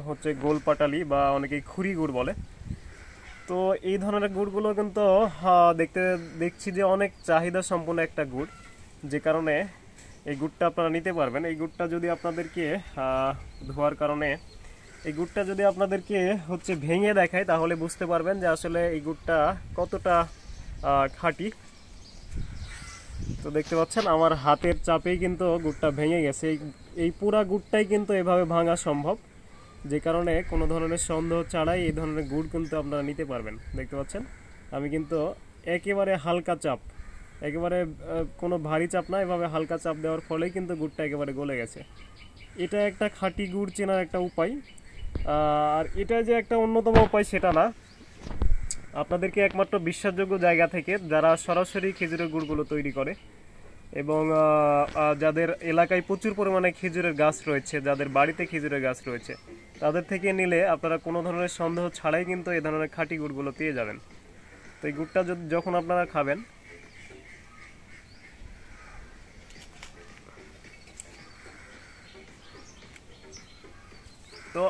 হচ্ছে গোল পাটালি বা অনেকেই খুরি গুড় বলে। তো এই ধরনের গুড়গুলো কিন্তু দেখছি যে অনেক চাহিদা সম্পন্ন একটা গুড়, যে কারণে এই গুড়টা আপনারা নিতে পারবেন। এই গুড়টা যদি আপনাদেরকে ধোয়ার কারণে এই গুড়টা যদি আপনাদেরকে হচ্ছে ভেঙে দেখায় তাহলে বুঝতে পারবেন যে আসলে এই গুড়টা কতটা খাঁটি। তো দেখতে পাচ্ছেন আমার হাতের চাপেই কিন্তু গুড়টা ভেঙে গেছে। এই পুরা গুড়টাই কিন্তু এভাবে ভাঙা সম্ভব, যে কারণে কোনো ধরনের সন্দেহ ছাড়াই এই ধরনের গুড় কিন্তু আপনারা নিতে পারবেন। দেখতে পাচ্ছেন আমি কিন্তু একেবারে হালকা চাপ, একেবারে কোনো ভারী চাপ না, এভাবে হালকা চাপ দেওয়ার ফলেই কিন্তু গুড়টা একেবারে গলে গেছে। এটা একটা খাঁটি গুড় চেনার একটা উপায়। আর এটা যে একটা অন্যতম উপায় সেটা না, আপনাদেরকে একমাত্র বিশ্বাসযোগ্য জায়গা থেকে যারা সরাসরি খেজুরের গুড়গুলো তৈরি করে এবং যাদের এলাকায় প্রচুর পরিমাণে খেজুরের গাছ রয়েছে, যাদের বাড়িতে খেজুরের গাছ রয়েছে, তাদের থেকে নিলে আপনারা কোনো ধরনের সন্দেহ ছাড়াই কিন্তু এই ধরনের খাঁটি গুড়গুলো পেয়ে যাবেন। তো এই গুড়টা যখন আপনারা খাবেন, তো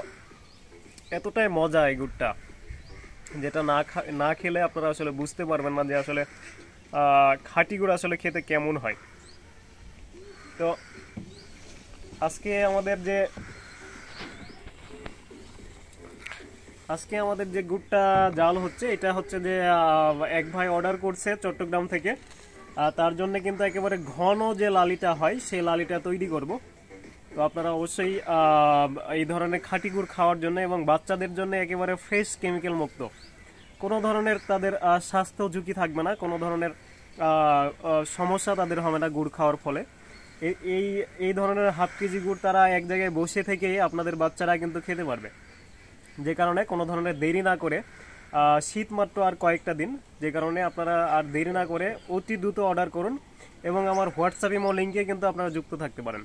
এতটাই মজা এই গুড়টা, যেটা না খেলে আপনারা আসলে বুঝতে পারবেন না যে আসলে খাঁটি গুড় আসলে খেতে কেমন হয়। তো আজকে আমাদের যে গুড়টা জাল হচ্ছে, এটা হচ্ছে যে এক ভাই অর্ডার করছে চট্টগ্রাম থেকে। তার জন্য কিন্তু একেবারে ঘন যে লালিটা হয় সেই লালিটা তৈরি করব। তো আপনারা অবশ্যই এই ধরনের খাঁটি গুড় খাওয়ার জন্য এবং বাচ্চাদের জন্য একেবারে ফ্রেশ কেমিক্যাল মুক্ত, কোনো ধরনের তাদের স্বাস্থ্য ঝুঁকি থাকবে না, কোনো ধরনের সমস্যা তাদের হবে না গুড় খাওয়ার ফলে। এই এই ধরনের হাফ কেজি গুড় তারা এক জায়গায় বসে থেকেই আপনাদের বাচ্চারা কিন্তু খেতে পারবে। যে কারণে কোনো ধরনের দেরি না করে, শীত মাত্র আর কয়েকটা দিন, যে কারণে আপনারা আর দেরি না করে অতি দ্রুত অর্ডার করুন এবং আমার হোয়াটসঅ্যাপ ইমো লিঙ্কে কিন্তু আপনারা যুক্ত থাকতে পারেন।